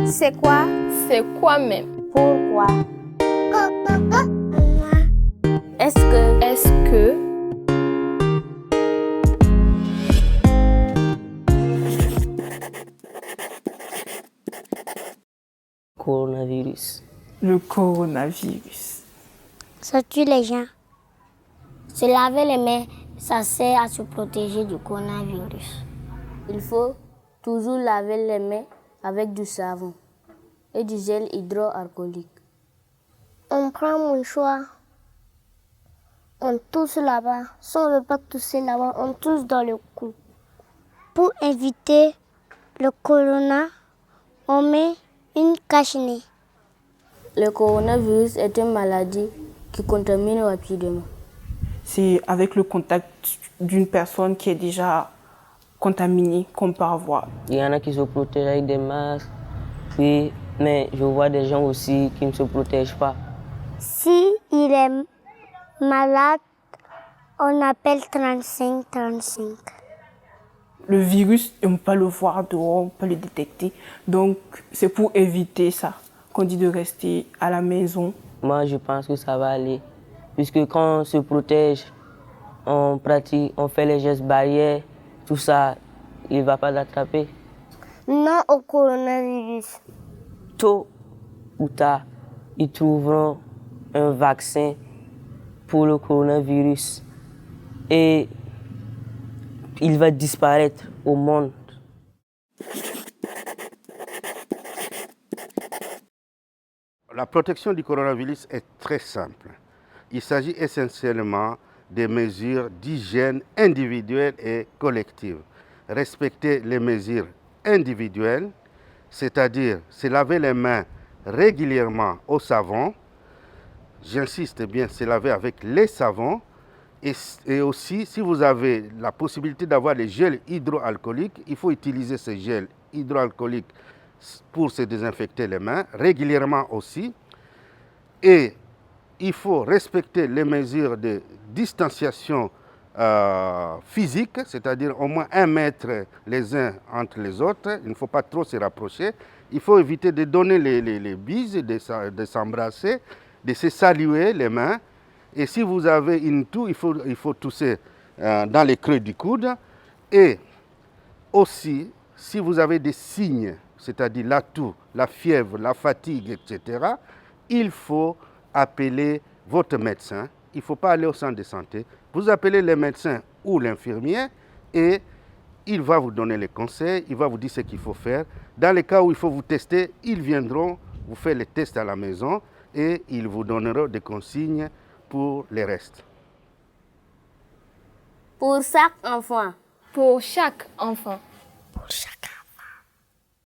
C'est quoi? C'est quoi même? Pourquoi? Est-ce que Coronavirus. Le coronavirus. Ça tue les gens. Se laver les mains, ça sert à se protéger du coronavirus. Il faut toujours laver les mains avec du savon et du gel hydroalcoolique. On prend un mouchoir, on tousse là-bas. Si on ne veut pas tousser là-bas, on tousse dans le cou. Pour éviter le corona, on met une cache-nez. Le coronavirus est une maladie qui contamine rapidement. C'est avec le contact d'une personne qui est déjà contaminée qu'on peut avoir. Il y en a qui se protègent avec des masques, oui, mais je vois des gens aussi qui ne se protègent pas. Si il est malade, on appelle 35-35. Le virus, on ne peut pas le voir dehors, on ne peut pas le détecter. Donc, c'est pour éviter ça qu'on dit de rester à la maison. Moi, je pense que ça va aller. Puisque quand on se protège, on pratique, on fait les gestes barrières, tout ça, il ne va pas l'attraper. Non au coronavirus. Tôt ou tard, ils trouveront un vaccin pour le coronavirus et il va disparaître au monde. La protection du coronavirus est très simple. Il s'agit essentiellement des mesures d'hygiène individuelle et collective. Respecter les mesures individuelles, c'est-à-dire se laver les mains régulièrement au savon. J'insiste bien, se laver avec les savons. Et aussi, si vous avez la possibilité d'avoir les gels hydroalcooliques, il faut utiliser ces gels hydroalcooliques pour se désinfecter les mains, régulièrement aussi. Et il faut respecter les mesures de distanciation physique, c'est-à-dire au moins 1 mètre les uns entre les autres. Il ne faut pas trop se rapprocher. Il faut éviter de donner les bises, de s'embrasser, de se saluer les mains. Et si vous avez une toux, il faut tousser dans les creux du coude. Et aussi, si vous avez des signes, c'est-à-dire la toux, la fièvre, la fatigue, etc., il faut appeler votre médecin. Il ne faut pas aller au centre de santé. Vous appelez le médecin ou l'infirmier et il va vous donner les conseils, il va vous dire ce qu'il faut faire. Dans les cas où il faut vous tester, ils viendront vous faire les tests à la maison et ils vous donneront des consignes pour les restes. Pour chaque enfant. Pour chaque enfant.